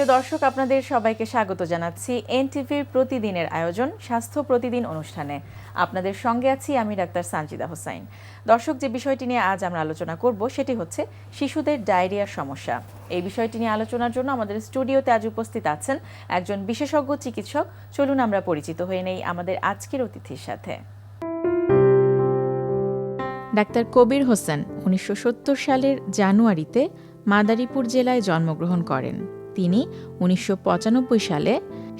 প্রিয় দর্শক, আপনাদের সবাইকে স্বাগত জানাচ্ছি এনটিভির প্রতিদিনের আয়োজন স্বাস্থ্য প্রতিদিন অনুষ্ঠানে। আপনাদের সঙ্গে আছি আমি ডাক্তার সানজিদা হোসাইন। দর্শক, যে বিষয়টি নিয়ে আজ আমরা আলোচনা করব সেটি হচ্ছে শিশুদের ডায়রিয়ার সমস্যা। এই বিষয়টি নিয়ে আলোচনার জন্য আমাদের স্টুডিওতে আজ উপস্থিত আছেন একজন বিশেষজ্ঞ চিকিৎসক। চলুন আমরা পরিচিত হয়ে নেই আমাদের আজকের অতিথির সাথে। ডাক্তার কবির হোসেন 1970 সালের জানুয়ারিতে মাদারীপুর জেলায় জন্মগ্রহণ করেন। তিনি 1995 সালে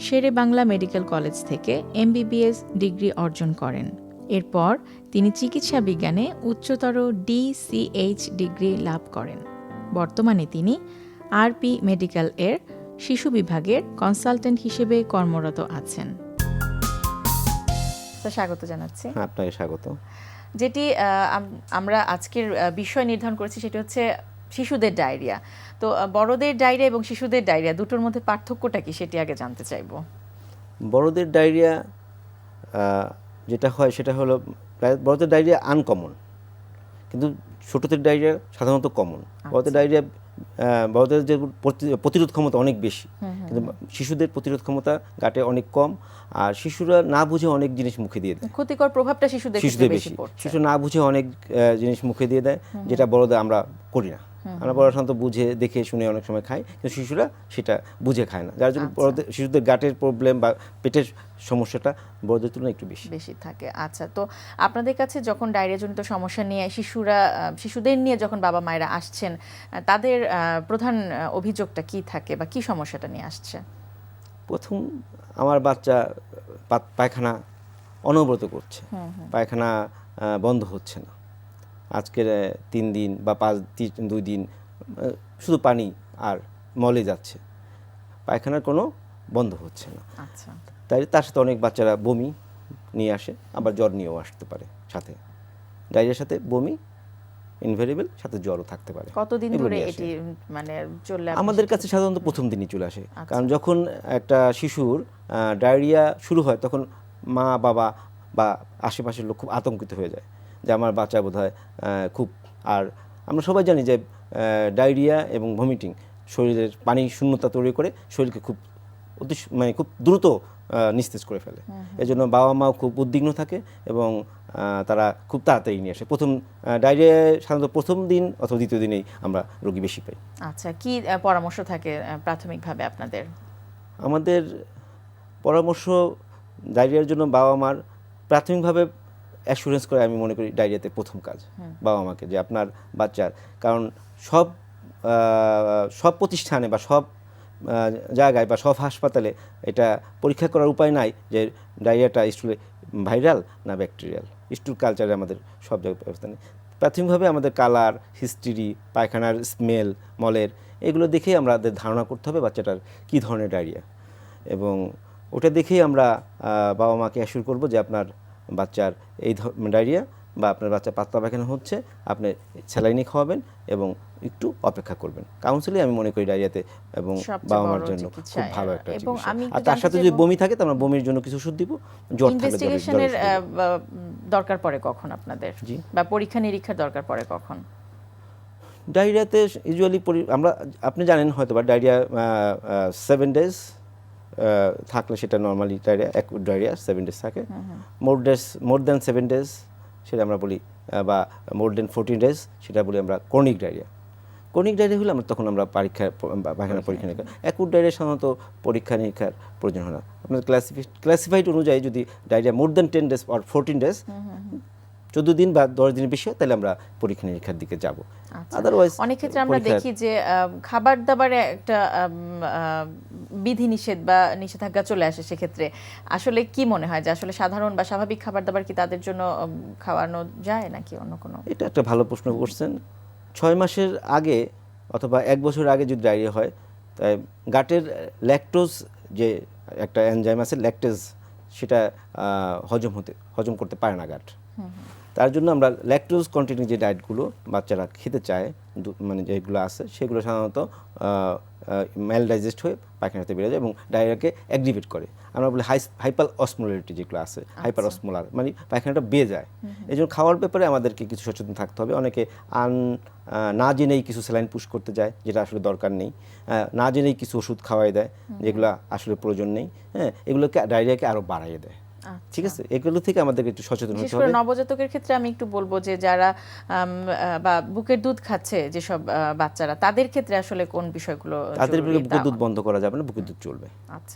শেরে বাংলা মেডিকেল কলেজ থেকে এমবিবিএস ডিগ্রি অর্জন করেন। এরপর তিনি চিকিৎসা বিজ্ঞানে উচ্চতর ডিসিএইচ ডিগ্রি লাভ করেন। বর্তমানে তিনি আরপি মেডিকেল এর শিশু বিভাগের কনসালটেন্ট হিসেবে কর্মরত আছেন। স্বাগত জানাচ্ছি। আপনাকে স্বাগত। যেটি আমরা আজকের বিষয় নির্ধারণ করেছি সেটি হচ্ছে শিশুদের ডায়রিয়া। তো বড়দের ডায়রিয়া এবং শিশুদের ডায়রিয়া দুটোর মধ্যে পার্থক্যটা কি সেটি আগে জানতে চাইব। বড়দের ডায়রিয়া যেটা হয় সেটা হলো বড়দের ডায়রিয়া আনকমন, কিন্তু ছোটদের ডায়রিয়া সাধারণত কমন। বড়দের ডায়রিয়া বড়দের যে প্রতিরোধ ক্ষমতা অনেক বেশি, কিন্তু শিশুদের প্রতিরোধ ক্ষমতা গাটে অনেক কম। আর শিশুরা না বুঝে অনেক জিনিস মুখে দিয়ে দেয়, ক্ষতিকর প্রভাবটা শিশুদের বেশি। শিশু না বুঝে অনেক জিনিস মুখে দিয়ে দেয়, যেটা বড়দের আমরা করি না। আমরা বড়রা সাধারণত বুঝে দেখে শুনে অনেক সময় খাই, কিন্তু শিশুরা সেটা বুঝে খায় না, যার জন্য বড়দের শিশুদের গাটের প্রবলেম বা পেটের সমস্যাটা বড়দের তুলনায় একটু বেশি থাকে। আচ্ছা, তো আপনাদের কাছে যখন ডায়রিয়াজনিত সমস্যা নিয়ে শিশুদের নিয়ে যখন বাবা মায়েরা আসছেন, তাদের প্রধান অভিযোগটা কি থাকে বা কি সমস্যাটা নিয়ে আসছে? প্রথম, আমার বাচ্চা পায়খানা অনবরত করছে, পায়খানা বন্ধ হচ্ছে না। আজকের 3 দিন বা 2 দিন শুধু পানি আর মলে যাচ্ছে, পায়খানার কোনো বন্ধ হচ্ছে না। আচ্ছা, তাই তার সাথে অনেক বাচ্চারা বমি নিয়ে আসে, আবার জ্বর নিয়েও আসতে পারে সাথে। ডায়রিয়ার সাথে বমি ইনভেরিয়েবল, সাথে জ্বরও থাকতে পারে। কতদিন ধরে এটি মানে চললে? আমাদের কাছে সাধারণত প্রথম দিনই চলে আসে। কারণ যখন একটা শিশুর ডায়রিয়া শুরু হয় তখন মা বাবা বা আশেপাশের লোক খুব আতঙ্কিত হয়ে যায় যে আমার বাচ্চা বোধহয় খুব। আর আমরা সবাই জানি যে ডায়রিয়া এবং ভমিটিং শরীরের পানি শূন্যতা তৈরি করে, শরীরকে খুব খুব দ্রুত নিস্তেজ করে ফেলে। এজন্য বাবা মাও খুব উদ্বিগ্ন থাকে এবং তারা খুব তাড়াতাড়ি নিয়ে আসে। প্রথম ডায়রিয়া সাধারণত প্রথম দিন অথবা দ্বিতীয় দিনেই আমরা রোগী বেশি পাই। আচ্ছা, কি পরামর্শ থাকে প্রাথমিকভাবে আপনাদের? আমাদের পরামর্শ, ডায়রিয়ার জন্য বাবা মার প্রাথমিকভাবে অ্যাসুরেন্স করে আমি মনে করি ডায়রিয়াতে প্রথম কাজ বাবা মাকে, যে আপনার বাচ্চার, কারণ সব প্রতিষ্ঠানে বা সব জায়গায় বা সব হাসপাতালে এটা পরীক্ষা করার উপায় নাই যে ডায়রিয়াটা স্টুলে ভাইরাল না ব্যাকটেরিয়াল। স্টুল কালচারে আমাদের সব জায়গায় ব্যবস্থা নেই। প্রাথমিকভাবে আমাদের কালার, হিস্ট্রি, পায়খানার স্মেল, মলের, এগুলো দেখেই আমাদের ধারণা করতে হবে বাচ্চাটার কী ধরনের ডায়রিয়া, এবং ওটা দেখেই আমরা বাবা মাকে অ্যাসিওর করব যে আপনার বাচ্চার এই ডায়রিয়া বা আপনার বাচ্চা পাতলা পায়খানা হচ্ছে, আপনি স্যালাইনি খাওয়াবেন এবং একটু অপেক্ষা করবেন। কাউন্সিলিং আমি মনে করি ডায়রিয়াতে এবং বাবা মার জন্য খুব ভালো একটা চিকিৎসা। আর তার সাথে যদি বমি থাকে তো আমরা বমির জন্য কিছু ওষুধ দিব। জ্বর থাকলে ইনভেস্টিগেশনের দরকার পড়ে কখন আপনাদের, বা পরীক্ষা নিরীক্ষার দরকার পড়ে কখন? ডায়রিয়াতে ইউজুয়ালি আপনি জানেন হয়তো বা ডায়রিয়া 7 ডেজ থাকলে সেটা নর্মালি ডায়রিয়া 7 ডেজ থাকে। মোর দ্যান 7 ডেজ সেটা আমরা বলি, বা মোর দ্যান 14 ডেজ সেটা বলি আমরা ক্রনিক ডায়রিয়া। ক্রনিক ডায়রিয়া হলে আমরা পায়খানা পরীক্ষা নিরীক্ষা। অ্যাকুট ডায়রিয়া সাধারণত পরীক্ষা নিরীক্ষার প্রয়োজন হয় না। আপনার ক্লাসিফাইড অনুযায়ী যদি ডায়রিয়া মোর দ্যান 10 ডেজ আর 14 ডেজ, 14 দিন বা 10 দিনের বেশি হয়, তাহলে আমরা পরীক্ষা নিরীক্ষার দিকে যাব। আদারওয়াইজ অনেক ক্ষেত্রে আমরা দেখি যে খাবার দাবারে একটা বিধি নিষেধ বা নিষেধাজ্ঞা চলে আসে। সেক্ষেত্রে আসলে কি মনে হয় যে আসলে সাধারণ বা স্বাভাবিক খাবার দাবার কি তাদের জন্য খাওয়ানো যায় নাকি অন্য কোনো? এটা একটা ভালো প্রশ্ন করছেন। 6 মাসের আগে অথবা 1 বছর আগে যদি ডায়রিয়া হয়, তাই গাটের ল্যাকটোজ যে একটা এনজাইম আছে ল্যাকটেজ, সেটা হজম করতে পারে না গাট। তার জন্য আমরা ল্যাকটোজ কন্টেনিং যে ডায়েটগুলো বাচ্চারা খেতে চায় মানে যেগুলো আছে সেগুলো সাধারণত ম্যাল ডাইজেস্ট হয়ে পায়খানাতে বেড়ে যায় এবং ডায়রিয়াকে অ্যাগ্রিভেট করে। আমরা বলি হাইপার অসমোলারিটি যেগুলো আছে, হাইপার অসমোলার মানে পায়খানাটা বেয়ে যায়। এই জন্য খাওয়ার ব্যাপারে আমাদেরকে কিছু সচেতন থাকতে হবে। অনেকে না জেনেই কিছু স্যালাইন পুশ করতে যায়, যেটা আসলে দরকার নেই। না জেনেই কিছু ওষুধ খাওয়াই দেয়, যেগুলো আসলে প্রয়োজন নেই। হ্যাঁ, এগুলোকে ডায়রিয়াকে আরও বাড়াইয়ে দেয়। ঠিক আছে, এগুলো থেকে আমাদেরকে একটু সচেতন হতে হবে। নবজাতকের ক্ষেত্রে আমি একটু বলবো যে যারা বা বুকের দুধ খাচ্ছে যেসব বাচ্চারা, তাদের ক্ষেত্রে আসলে কোন বিষয়গুলো? তাদের বুকের দুধ বন্ধ করা যাবে না, বুকের দুধ চলবে।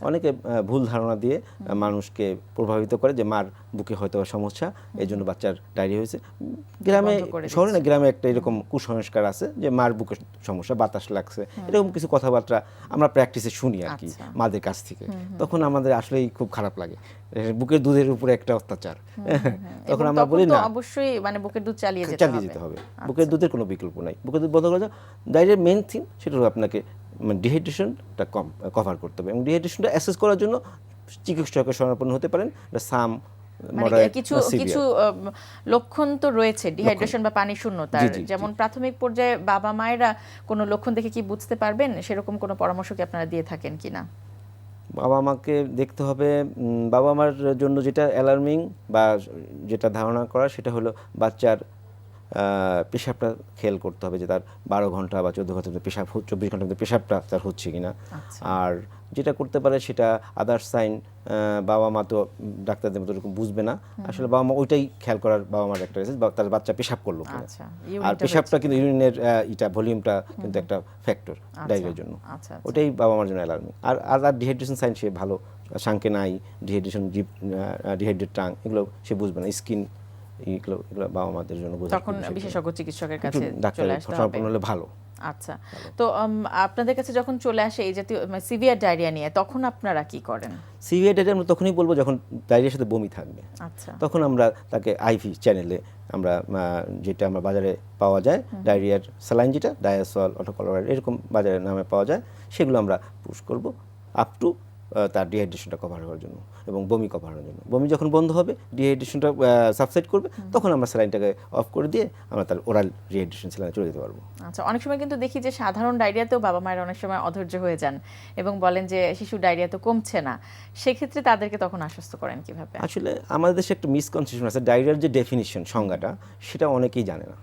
অনেকে ভুল ধারণা দিয়ে মানুষকে প্রভাবিত করে যে মার বুকে হয়তো সমস্যা, এই জন্য বাচ্চার ডায়রিয়া হয়েছে। গ্রামে, শহরে না, গ্রামে একটা এরকম কুসংস্কার আছে যে মার বুকে সমস্যা, বাতাস লাগছে, এরকম কিছু কথাবার্তা আমরা প্র্যাকটিসে শুনি আর কি মাদের কাছ থেকে। তখন আমাদের আসলেই খুব খারাপ লাগে, বুকের দুধের উপরে একটা অত্যাচার। তখন আমরা বলি না, অবশ্যই মানে বুকের দুধ চালিয়ে যেতে হবে। বুকের দুধের কোনো বিকল্প নাই, বুকের দুধ বন্ধ করা যায়। ডায়রিয়ার মেইন থিং সেটা হলো আপনাকে মানে ডিহাইড্রেশনটা কভার করতে হবে এবং ডিহাইড্রেশনটা অ্যাসেস করার জন্য চিকিৎসকের শরণাপন্ন হতে পারেন। সাম কিছু কিছু লক্ষণ তো রয়েছে ডিহাইড্রেশন বা পানি শূন্যতার, যেমন প্রাথমিক পর্যায়ে বাবা মায়েরা কোনো লক্ষণ দেখে কি বুঝতে পারবেন, সেরকম কোনো পরামর্শ কি আপনারা দিয়ে থাকেন কিনা? বাবা মাকে দেখতে হবে। বাবা মার জন্য যেটা অ্যালার্মিং বা যেটা ধারণা করা সেটা হলো বাচ্চার পেশাবটা খেয়াল করতে হবে, যে তার 12 ঘন্টা বা 14 ঘন্টা পেশাব, 24 ঘন্টার মধ্যে পেশাবটা তার হচ্ছে কিনা। আর যেটা করতে পারে সেটা আদার্স সাইন, বাবা মা তো ডাক্তারদের মতো এরকম বুঝবে না, আসলে বাবা মা ওইটাই খেয়াল করার বাবা মার একটা রেসেস, তার বাচ্চা পেশাব করলো কিনা। আর পেশাবটা কিন্তু ইউরিনের ভলিউমটা কিন্তু একটা ফ্যাক্টর ডায়রিয়ার জন্য, ওটাই বাবা মার জন্য অ্যালার্মিং। আর আদার ডিহাইড্রেশন সাইন সে ভালো, শাঙ্কে নাই, ডিহাইড্রেশন, জিপ ডিহাইড্রেট টাং, এগুলো সে বুঝবে না। স্কিন, এগুলো বাবা মাদের জন্য তখন বিশেষজ্ঞ চিকিৎসকের কাছে চলে আসতে হবে, ভালো। আচ্ছা, তো আপনাদের কাছে যখন চলে আসে এই জাতীয় সিভিয়ার ডায়রিয়া নিয়ে, তখন আপনারা কি করেন? সিভিয়ার ডায়রিয়া আমরা তখনই বলবো যখন ডায়রিয়ার সাথে বমি থাকবে। আচ্ছা, তখন আমরা তাকে আইভি চ্যানেলে আমরা যেটা আমরা বাজারে পাওয়া যায় ডায়রিয়ার স্যালাইন, যেটা ডায়াসল, অটোকলোরাইড, এরকম বাজারে নামে পাওয়া যায়, সেগুলো আমরা পুশ করব আপ টু তার ডিহাইড্রেশনটা কভার করার জন্য এবং বমি কভারের জন্য। বমি যখন বন্ধ হবে, ডিহাইড্রেশনটা সাবসাইড করবে, তখন আমরা স্যালাইনটাকে অফ করে দিয়ে আমরা তার ওরাল রিহাইড্রেশন স্যালাইনে চলে যেতে পারবো। আচ্ছা, অনেক সময় কিন্তু দেখি যে সাধারণ ডায়রিয়াতেও বাবা মায়ের অনেক সময় অধৈর্য হয়ে যান এবং বলেন যে শিশু ডায়রিয়া তো কমছে না, সেক্ষেত্রে তাদেরকে তখন আশ্বস্ত করেন কিভাবে? আসলে আমাদের দেশে একটা মিসকনসেপশন আছে, ডায়রিয়ার যে ডেফিনিশন, সংজ্ঞাটা, সেটা অনেকেই জানে না।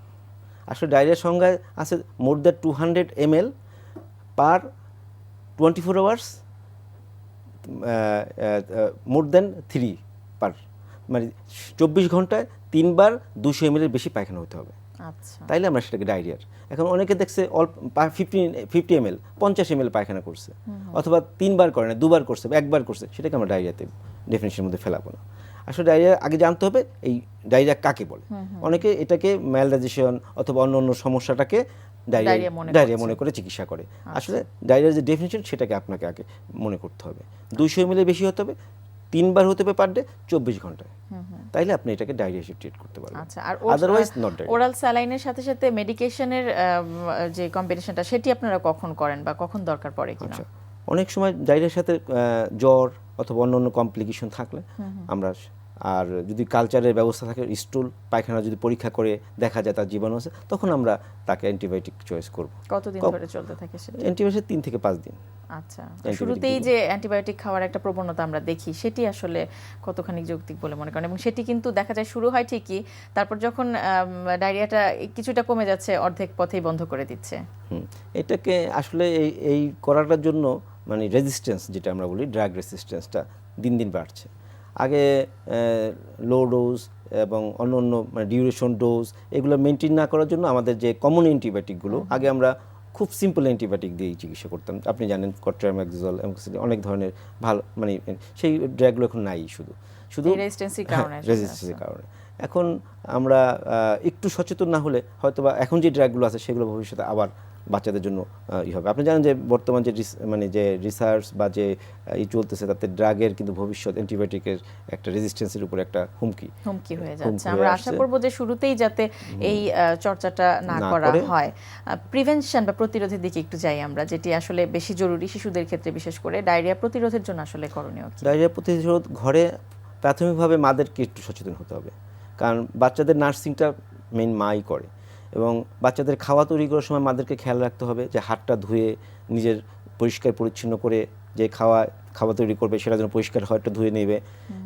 আসলে ডায়রিয়ার সংজ্ঞায় আছে মোর দ্যান 200 ml পার 24 আওয়ার্স, মোর দ্যান 3 পার, মানে 24 ঘন্টায় 3 বার 200 ml এর বেশি পায়খানা হতে হবে। আচ্ছা, তাইলে আমরা সেটাকে ডায়রিয়ার। এখন অনেকে দেখছে 50 ml 50 ml পায়খানা করছে, অথবা 3 বার করে না, 2 বার করছে, 1 বার করছে, সেটাকে আমরা ডায়রিয়াতে ডেফিনিশনের মধ্যে ফেলাবো না। আসলে ডায়রিয়া আগে জানতে হবে এই ডায়রিয়া কাকে বলে। অনেকে এটাকে ম্যালডাইজেশন অথবা অন্য অন্য সমস্যাটাকে ডায়রিয়া মনে করে চিকিৎসা করে। আসলে ডায়রিয়ার যে ডেফিনিশন সেটাকে আপনাকে আগে মনে করতে হবে। 200 ml বেশি হতে হবে, 3 বার হতে হবে পার ডে, 24 ঘন্টায়, তাইলে আপনি এটাকে ডায়রিয়া হিসেবে ট্রিট করতে পারবেন। আচ্ছা, আর আদারওয়াইজ নট ডায়রিয়া। ওরাল স্যালাইনের সাথে সাথে মেডিকেশনের যে কম্বিনেশনটা, সেটি আপনারা কখন করেন বা কখন দরকার পড়ে কিনা? আচ্ছা, অনেক সময় ডায়রিয়ার সাথে জ্বর অথবা অন্য কমপ্লিকেশন থাকলে আমরা, আর যদি কালচারের ব্যবস্থা থাকে, স্টুল পায়খানা যদি পরীক্ষা করে দেখা যায় তার জীবাণু আছে, তখন আমরা তাকে অ্যান্টিবায়োটিক চয়েস করব। কতদিন ধরে চলতে থাকে সেটা? অ্যান্টিবায়োটিক 3 থেকে 5 দিন। আচ্ছা, শুরুতেই যে অ্যান্টিবায়োটিক খাওয়ার একটা প্রবণতা আমরা দেখি, সেটি আসলে কতখানি যৌক্তিক বলে মনে করেন? এবং সেটি কিন্তু দেখা যায় শুরু হয় ঠিকই, তারপর যখন ডায়রিয়াটা কিছুটা কমে যাচ্ছে, অর্ধেক পথেই বন্ধ করে দিচ্ছে। এটাকে আসলে এই করাটার জন্য মানে রেজিস্ট্যান্স, যেটা আমরা বলি ড্রাগ রেজিস্ট্যান্সটা দিন দিন বাড়ছে। আগে লো ডোজ এবং অন্য মানে ডিউরেশন ডোজ, এগুলো মেনটেন না করার জন্য আমাদের যে কমন অ্যান্টিবায়োটিকগুলো, আগে আমরা খুব সিম্পল অ্যান্টিবায়োটিক দিয়েই চিকিৎসা করতাম। আপনি জানেন কট্রামাক্সিজল, অনেক ধরনের ভালো, মানে সেই ড্রাগগুলো এখন নাই, শুধু রেজিস্ট্যান্সের কারণে। এখন আমরা একটু সচেতন না হলে হয়তোবা এখন যে ড্রাগগুলো আছে সেগুলো ভবিষ্যতে আবার বাচ্চাদের জন্য হবে। আপনি জানেন যে বর্তমান যে রিসার্চ বা যে চলতেছে, তাতে ড্রাগের কিন্তু ভবিষ্যৎ অ্যান্টিবায়োটিকের একটা রেজিস্ট্যান্সের উপর একটা হুমকি হয়ে যাচ্ছে। আমরা আশা করব যে শুরুতেই যাতে এই চর্চাটা না করা হয়। প্রিভেনশন বা প্রতিরোধের দিকে একটু যাই আমরা, যেটি আসলে বেশি জরুরি শিশুদের ক্ষেত্রে, বিশেষ করে ডায়রিয়া প্রতিরোধের জন্য আসলে করণীয় কি? ডায়রিয়া প্রতিরোধ ঘরে প্রাথমিকভাবে মাদেরকে একটু সচেতন হতে হবে, কারণ বাচ্চাদের নার্সিংটা মেইন মাই করে, এবং বাচ্চাদের খাওয়া তৈরি করার সময় মাদেরকে খেয়াল রাখতে হবে যে হাতটা ধুয়ে নিজের পরিষ্কার পরিচ্ছন্ন করে যে খাওয়া তৈরি করবে সেটা যেন পরিষ্কার হয়, একটু ধুয়ে নেবে।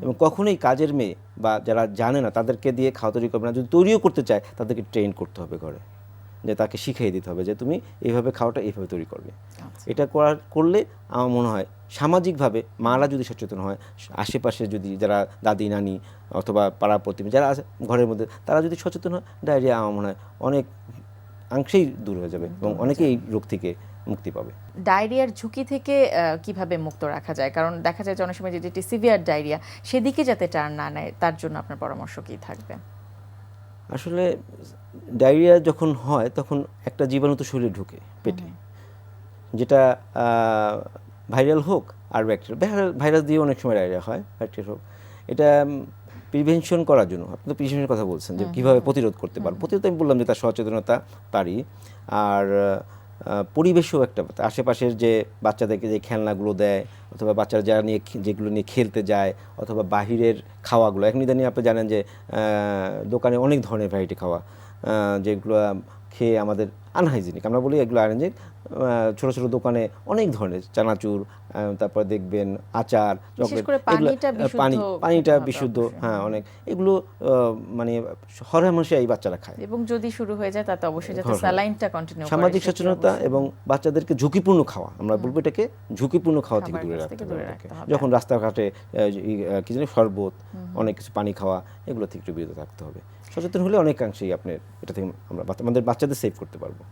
এবং কখনোই কাজের মেয়ে বা যারা জানে না তাদেরকে দিয়ে খাওয়া তৈরি করবে না। যদি তৈরিও করতে চায় তাদেরকে ট্রেন করতে হবে ঘরে, যে তাকে শিখিয়ে দিতে হবে যে তুমি এইভাবে খাওয়াটা এইভাবে তৈরি করবে। এটা করলে আমার মনে হয় সামাজিকভাবে মারা যদি সচেতন হয়, আশেপাশে যদি যারা দাদি নানি অথবা পাড়া প্রতিবেশী যারা আছে ঘরের মধ্যে তারা যদি সচেতন হয়, ডায়রিয়া আমার মনে হয় অনেক অংশেই দূর হয়ে যাবে এবং অনেকেই এই রোগ থেকে মুক্তি পাবে। ডায়রিয়ার ঝুঁকি থেকে কিভাবে মুক্ত রাখা যায়? কারণ দেখা যায় যে অনেক সময় যেটি সিভিয়ার ডায়রিয়া সেদিকে যাতে টার্ন না নেয়, তার জন্য আপনার পরামর্শ কী থাকবে? আসলে ডায়রিয়া যখন হয় তখন একটা জীবাণু তো শরীরে ঢুকে পেটে, যেটা ভাইরাল হোক আর ব্যাকটেরিয়াল। ভাইরাস দিয়ে অনেক সময় ডায়রিয়া হয়, ব্যাকটেরিয়া হোক। এটা প্রিভেনশন করার জন্য, আপনি তো প্রিভেনশনের কথা বলছেন যে কীভাবে প্রতিরোধ করতে পারবো। প্রতিরোধ আমি বললাম যে তার সচেতনতা পারি, আর পরিবেশও একটা আশেপাশের যে বাচ্চাদেরকে যে খেলনাগুলো দেয় অথবা বাচ্চারা যারা যেগুলো নিয়ে খেলতে যায় অথবা বাহিরের খাওয়াগুলো, এখন ইদানিং আপনি জানেন যে দোকানে অনেক ধরনের ভ্যারাইটি খাওয়া যেগুলো খেয়ে আমাদের আনহাইজিনিক, আমরা বলি এগুলো আনহাইজিনিক। ছোটো ছোটো দোকানে অনেক ধরনের চানাচুর, তারপর দেখবেন আচার, চকলেট, পানিটা বিশুদ্ধ, হ্যাঁ অনেক এগুলো মানে হরহামেশা এই বাচ্চারা খায়। এবং যদি শুরু হয়ে যায় তাতে অবশ্যই যাতে স্যালাইনটা কন্টিনিউ করে। সামাজিক সচেতনতা এবং বাচ্চাদেরকে ঝুঁকিপূর্ণ খাওয়া, আমরা বলবো এটাকে ঝুঁকিপূর্ণ খাওয়া থেকে দূরে রাখতে হবে। যখন রাস্তাঘাটে কি জানি শরবত, অনেক কিছু পানি খাওয়া, এগুলো থেকে একটু বিরত থাকতে হবে। সচেতন হলে অনেকাংশেই আপনার এটা থেকে আমরা আমাদের বাচ্চাদের সেভ করতে পারবো।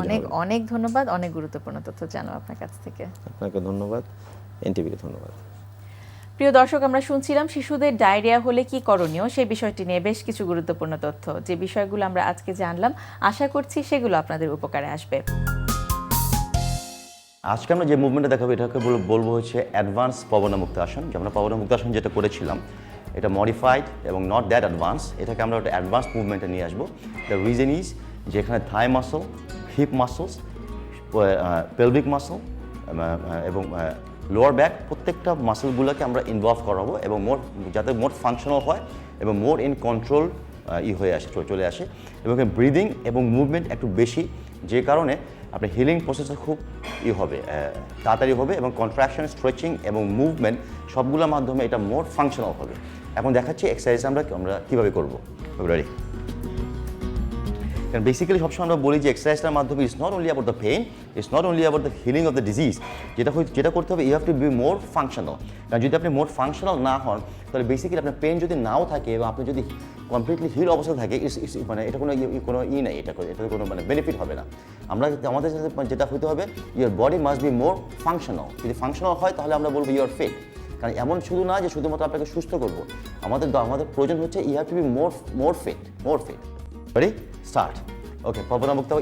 অনেক অনেক ধন্যবাদ, অনেক গুরুত্বপূর্ণ তথ্য জানো আপনার কাছ থেকে। আপনাকে ধন্যবাদ, এনটিভিকে ধন্যবাদ। প্রিয় দর্শক, আমরা শুনছিলাম শিশুদের ডায়রিয়া হলে কি করণীয় সেই বিষয়টি নিয়ে বেশ কিছু গুরুত্বপূর্ণ তথ্য। যে বিষয়গুলো আমরা আজকে জানলাম, আশা করছি সেগুলো আপনাদের উপকারে আসবে। আজকে আমরা যে মুভমেন্টটা দেখাবো এটাকে বলবো হচ্ছে অ্যাডভান্স পবনা মুক্তাসন। যে আমরা পবনা মুক্তাসন যেটা করেছিলাম এটা মডিফাইড এবং নট দ্যাট অ্যাডভান্স, এটাকে আমরা একটা অ্যাডভান্স মুভমেন্টে নিয়ে আসবো। দ্য রিজন ইজ যেখানে thigh muscle, hip muscles, pelvic muscle এবং লোয়ার ব্যাক প্রত্যেকটা মাসলগুলোকে আমরা ইনভলভ করাবো এবং যাতে মোর ফাংশনাল হয় এবং মোর ইন কন্ট্রোল হয়ে আসে, চলে আসে। এবং ব্রিদিং এবং মুভমেন্ট একটু বেশি, যে কারণে আপনার হিলিং প্রসেসটা খুব হবে, তাড়াতাড়ি হবে এবং কন্ট্রাকশন, স্ট্রেচিং এবং মুভমেন্ট সবগুলোর মাধ্যমে এটা মোর ফাংশনাল হবে। এখন দেখাচ্ছি এক্সারসাইজ আমরা কীভাবে করবো। রেডি? কারণ বেসিক্যালি সবসময় আমরা বলি যে এক্সারসাইজটার মাধ্যমে it's not only about the pain, it's not only about the healing of the disease. যেটা করতে হবে, you have to be more functional. কারণ যদি আপনি মোর ফাংশনাল না হন তাহলে বেসিক্যালি আপনার পেইন যদি নাও থাকে এবং আপনি যদি কমপ্লিটলি হিল অবস্থা থাকে, মানে এটা কোনো নেই, এটা কোনো মানে বেনিফিট হবে না। আমাদের যেটা হতে হবে, your body must be more functional. যদি ফাংশনাল হয় তাহলে আমরা বলবো ইউর ফিট। কারণ এমন শুধু না যে শুধুমাত্র আপনাকে সুস্থ করবো, আমাদের প্রয়োজন হচ্ছে you have to be more fit. Ready? Start. Okay, pavana mukta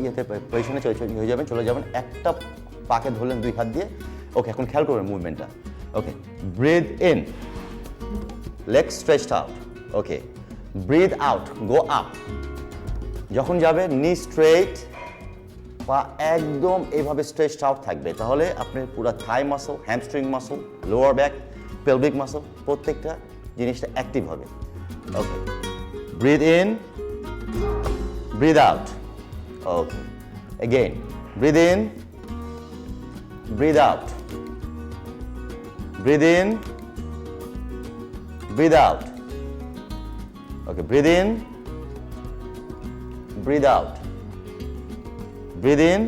পজিশনে চলে যাবেন, একটা পাকে ধরলেন দুই হাত দিয়ে। ওকে, এখন খেয়াল করবেন মুভমেন্টটা। Okay, breathe in, leg stretched out. Okay, breathe out, go up. যখন যাবে নি স্ট্রেট, পা একদম এইভাবে স্ট্রেচড আউট থাকবে, তাহলে আপনার পুরো thigh muscle, hamstring muscle, lower back, pelvic muscle প্রত্যেকটা জিনিসটা অ্যাক্টিভ হবে। Okay, breathe in, breathe out. Okay. Again, breathe in, breathe out. Breathe in, breathe out. Okay, breathe in, breathe out. Breathe in,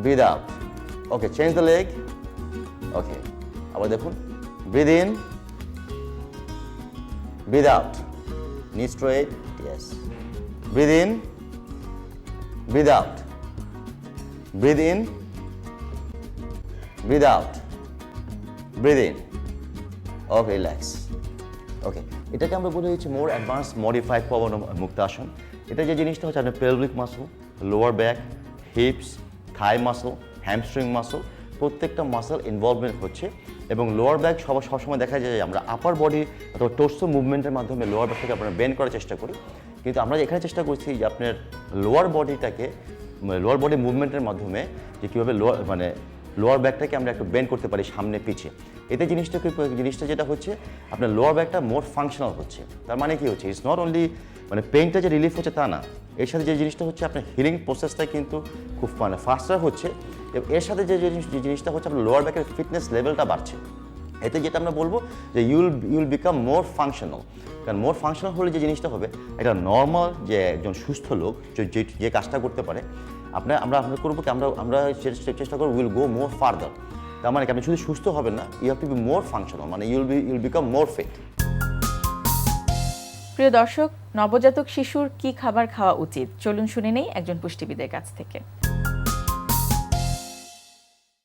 breathe out. Okay, change the leg. Okay. আবার দেখুন, breathe in, breathe out. Knee straight, yes. Breathe in, breathe out. Breathe in, breathe out. Breathe in. Okay, relax. Okay, এটাকে আমরা বলি হচ্ছে মোর advance modified Pawan মুক্তাসন। এটা যে জিনিসটা হচ্ছে আপনার পেলভিক মাসল, লোয়ার ব্যাক, হিপস, থাই মাসল, হ্যামস্ট্রিং মাসল প্রত্যেকটা মাসল ইনভলভমেন্ট হচ্ছে। এবং লোয়ার ব্যাক সবসময় দেখা যায় যে আমরা আপার বডি অথবা টোর্সো মুভমেন্টের মাধ্যমে লোয়ার ব্যাকটাকে আমরা বেন্ড করার চেষ্টা করি, কিন্তু আমরা এখানে চেষ্টা করছি যে আপনার লোয়ার বডি মুভমেন্টের মাধ্যমে যে কীভাবে লোয়ার ব্যাকটাকে আমরা একটু বেন্ড করতে পারি সামনে পিছে। এতে জিনিসটা যেটা হচ্ছে আপনার লোয়ার ব্যাকটা মোর ফাংশনাল হচ্ছে। তার মানে কি হচ্ছে, ইটস নট অনলি মানে পেইনটা যে রিলিফ হচ্ছে তা না, এর সাথে যে জিনিসটা হচ্ছে আপনার হিলিং প্রসেসটা কিন্তু খুব মানে ফাস্টার হচ্ছে। এবং এর সাথে যে জিনিসটা হচ্ছে আপনার লোয়ার ব্যাকের ফিটনেস লেভেলটা বাড়ছে। এতে যেটা আমরা বলবো যে ইউল বিকাম মোর ফাংশনাল। কারণ মোর ফাংশনাল হলে যে জিনিসটা হবে, এটা নর্মাল যে একজন সুস্থ লোক যে কাজটা করতে পারে, আমরা করবো কি, আমরা চেষ্টা করবো উইল গো মোর ফার্দার। তার মানে কি আপনি শুধু সুস্থ হবেন না, you have to be more functional, মানে ইউল বিকাম মোর ফিট। প্রিয় দর্শক, নবজাতক শিশুর কি খাবার খাওয়া উচিত, চলুন শুনে নেই একজন পুষ্টিবিদের কাছ থেকে।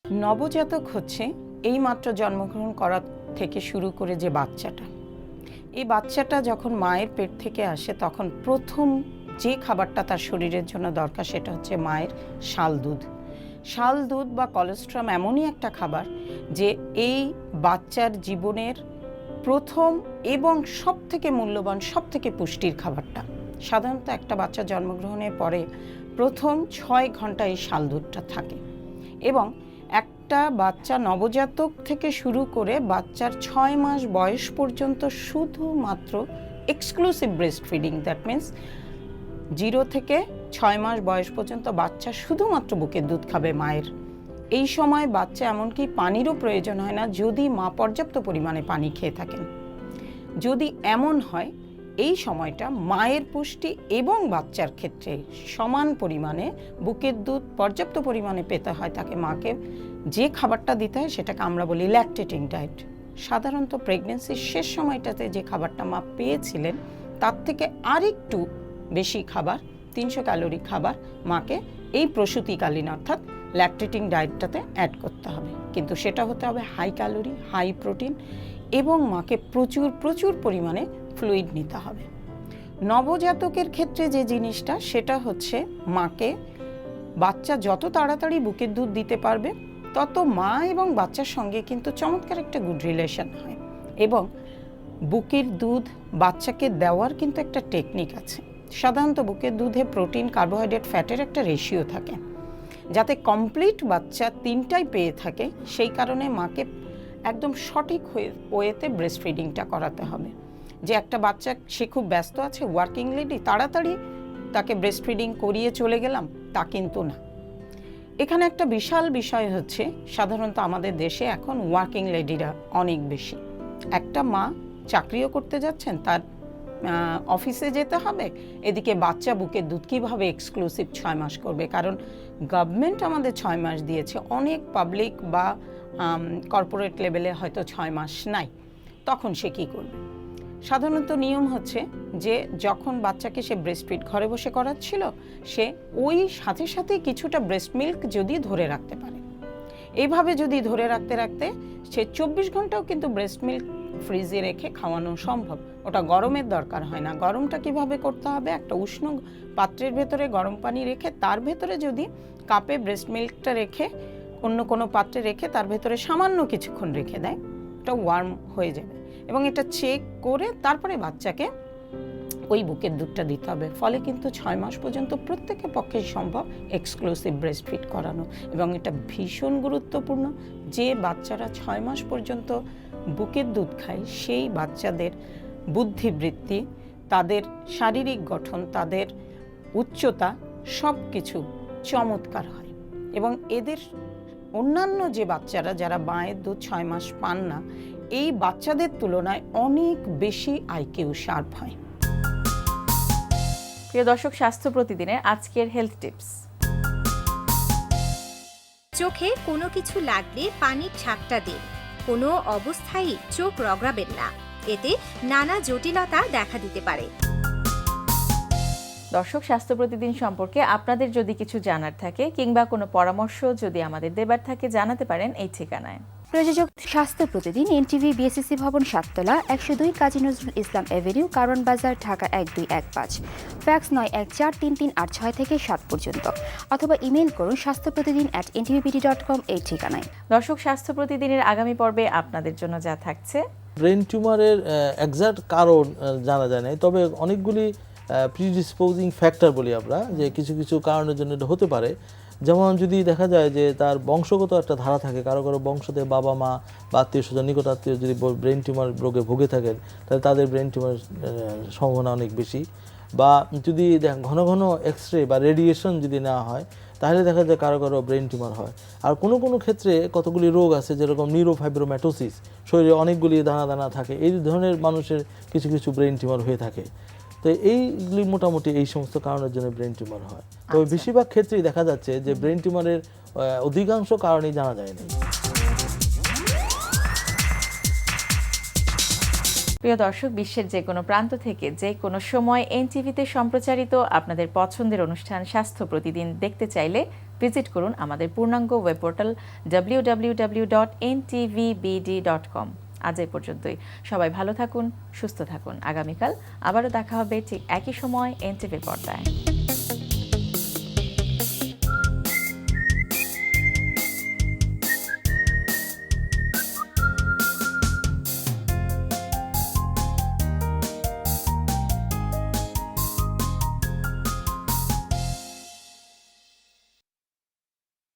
নবজাতক হচ্ছে এই মাত্র জন্মগ্রহণ করা থেকে শুরু করে যে বাচ্চাটা, এই বাচ্চাটা যখন মায়ের পেট থেকে আসে তখন প্রথম যে খাবারটা তার শরীরের জন্য দরকার সেটা হচ্ছে মায়ের শাল দুধ। শাল দুধ বা কলেস্ট্রাম এমনই একটা খাবার যে এই বাচ্চার জীবনের প্রথম এবং সবথেকে মূল্যবান, সবথেকে পুষ্টির খাবারটা। সাধারণত একটা বাচ্চা জন্মগ্রহণের পরে প্রথম 6 ঘন্টা এই শাল দুধটা থাকে, এবং একটা বাচ্চা নবজাতক থেকে শুরু করে বাচ্চার 6 মাস বয়স পর্যন্ত শুধুমাত্র exclusive breast feeding, that means 0 থেকে 6 মাস বয়স পর্যন্ত বাচ্চা শুধুমাত্র বুকের দুধ খাবে মায়ের। এই সময় বাচ্চা এমনকি পানিরও প্রয়োজন হয় না যদি মা পর্যাপ্ত পরিমাণে পানি খেয়ে থাকেন। যদি এমন হয় এই সময়টা মায়ের পুষ্টি এবং বাচ্চার ক্ষেত্রে সমান পরিমাণে বুকের দুধ পর্যাপ্ত পরিমাণে পেতে হয়, তাকে মাকে যে খাবারটা দিতে হয় সেটাকে আমরা বলি ল্যাকটেটিং ডায়েট। সাধারণত প্রেগনেন্সির শেষ সময়টাতে যে খাবারটা মা পেয়েছিলেন তার থেকে আরেকটু বেশি খাবার, 300 ক্যালোরি খাবার মাকে এই প্রসূতিকালীন অর্থাৎ ল্যাকটেটিং ডায়েটটাতে অ্যাড করতে হবে। কিন্তু সেটা হতে হবে হাই ক্যালোরি, হাই প্রোটিন, এবং মাকে প্রচুর পরিমাণে ফ্লুইড নিতে হবে। নবজাতকের ক্ষেত্রে যে জিনিসটা সেটা হচ্ছে মাকে বাচ্চা যত তাড়াতাড়ি বুকের দুধ দিতে পারবে তত মা এবং বাচ্চার সঙ্গে কিন্তু চমৎকার একটা গুড রিলেশন হয়। এবং বুকের দুধ বাচ্চাকে দেওয়ার কিন্তু একটা টেকনিক আছে। সাধারণত বুকের দুধে প্রোটিন, কার্বোহাইড্রেট, ফ্যাটের একটা রেশিও থাকে, যাতে কমপ্লিট বাচ্চা 3টাই পেয়ে থাকে। সেই কারণে মাকে একদম সঠিক ওয়েতে ব্রেস্ট ফিডিংটা করাতে হবে। যে একটা বাচ্চা সে খুব ব্যস্ত আছে, ওয়ার্কিং লেডি, তাড়াতাড়ি তাকে ব্রেস্ট ফিডিং করিয়ে চলে গেলাম, তা কিন্তু না। এখানে একটা বিশাল বিষয় হচ্ছে, সাধারণত আমাদের দেশে এখন ওয়ার্কিং লেডিরা অনেক বেশি। একটা মা চাকরিও করতে যাচ্ছেন, তার অফিসে যেতে হবে, এদিকে বাচ্চা বুকের দুধ কীভাবে এক্সক্লুসিভ 6 মাস করবে? কারণ গভর্নমেন্ট আমাদের 6 মাস দিয়েছে, অনেক পাবলিক বা কর্পোরেট লেভেলে হয়তো 6 মাস নাই, তখন সে কী করবে? সাধারণত নিয়ম হচ্ছে যে যখন বাচ্চাকে সে ব্রেস্ট ফিড ঘরে বসে করাচ্ছিল, সে ওই সাথে কিছুটা ব্রেস্ট মিল্ক যদি ধরে রাখতে পারে, এইভাবে যদি ধরে রাখতে সে 24 ঘন্টাও কিন্তু ব্রেস্ট মিল্ক ফ্রিজে রেখে খাওয়ানো সম্ভব। ওটা গরমের দরকার হয় না। গরমটা কিভাবে করতে হবে, একটা উষ্ণ পাত্রের ভেতরে গরম পানি রেখে তার ভেতরে যদি কাপে ব্রেস্ট মিল্কটা রেখে অন্য কোনো পাত্রে রেখে তার ভেতরে সামান্য কিছুক্ষণ রেখে দেয়, এটা ওয়ার্ম হয়ে যাবে। এবং এটা চেক করে তারপরে বাচ্চাকে ওই বুকের দুধটা দিতে হবে। ফলে কিন্তু 6 মাস পর্যন্ত প্রত্যেকের পক্ষে সম্ভব এক্সক্লুসিভ ব্রেস্ট ফিড করানো। এবং এটা ভীষণ গুরুত্বপূর্ণ যে বাচ্চারা 6 মাস পর্যন্ত বুকের দুধ খায়, সেই বাচ্চাদের বুদ্ধিবৃত্তি, তাদের শারীরিক গঠন, তাদের উচ্চতা সব কিছু চমৎকার হয়। এবং এদের অন্যান্য যে বাচ্চারা যারা মায়ের দুধ 6 মাস পান না, এই বাচ্চাদের তুলনায় অনেক বেশি আইকিউ শার্প হয়। প্রিয় দর্শক, স্বাস্থ্য প্রতিদিনের আজকের হেলথ টিপস। চোখে কোনো কিছু লাগলে পানির ছাপটা দিন। কোনো অবস্থায় চোখ রগড়াবেন না, এতে নানা জটিলতা দেখা দিতে পারে। দর্শক, স্বাস্থ্য প্রতিদিন সম্পর্কে আপনাদের যদি কিছু জানার থাকে কিংবা কোনো পরামর্শ যদি আমাদের দেবার থাকে, জানাতে পারেন এই ঠিকানায়। প্রযোজক স্বাস্থ্য প্রতিদিন, এনটিভি, বিএসসি ভবন, 7 তলা, 102 কাজী নজরুল ইসলাম এভিনিউ, কারওয়ান বাজার, ঢাকা 1215। ফ্যাক্স 914338 থেকে 7 পর্যন্ত, অথবা ইমেইল করুন স্বাস্থ্যপ্রতিদিন@ntvpt.com এই ঠিকানায়। দর্শক, স্বাস্থ্য প্রতিদিনের আগামী পর্বে আপনাদের জন্য যা থাকছে: ব্রেন টিউমারের এক্সাক্ট কারণ জানা যায় না, তবে অনেকগুলি প্রিডিসপোজিং ফ্যাক্টর বলি আমরা, যে কিছু কিছু কারণের জন্য এটা হতে পারে। যেমন যদি দেখা যায় যে তার বংশগত একটা ধারা থাকে, কারো কারো বংশতে বাবা মা বা আত্মীয় স্বজন নিকট আত্মীয় যদি ব্রেন টিউমার রোগে ভুগে থাকেন, তাহলে তাদের ব্রেন টিউমার সম্ভাবনা অনেক বেশি। বা যদি ঘন ঘন এক্সরে বা রেডিয়েশন যদি নেওয়া হয়, তাহলে দেখা যায় কারো কারো ব্রেন টিউমার হয়। আর কোনো কোনো ক্ষেত্রে কতগুলি রোগ আছে, যেরকম নিউরোফাইব্রোম্যাটোসিস, শরীরে অনেকগুলি দানা দানা থাকে, এই ধরনের মানুষের কিছু কিছু ব্রেন টিউমার হয়ে থাকে। তো এইগুলি মোটামুটি এই সমস্ত কারণের জন্য ব্রেন টিউমার হয়। তবে বেশিরভাগ ক্ষেত্রেই দেখা যাচ্ছে যে ব্রেন টিউমারের অধিকাংশ কারণেই জানা যায় না। প্রিয় দর্শক, বিশ্বের যে কোনো প্রান্ত থেকে যে কোনো সময় এনটিভিতে সম্প্রচারিত আপনাদের পছন্দের অনুষ্ঠান স্বাস্থ্য প্রতিদিন দেখতে চাইলে ভিজিট করুন আমাদের পূর্ণাঙ্গ ওয়েব পোর্টাল www.ntvbd.com। আজ এই পর্যন্তই। সবাই ভালো থাকুন, সুস্থ থাকুন। আগামীকাল আবারও দেখা হবে ঠিক একই সময় এনটিভির পর্দায়।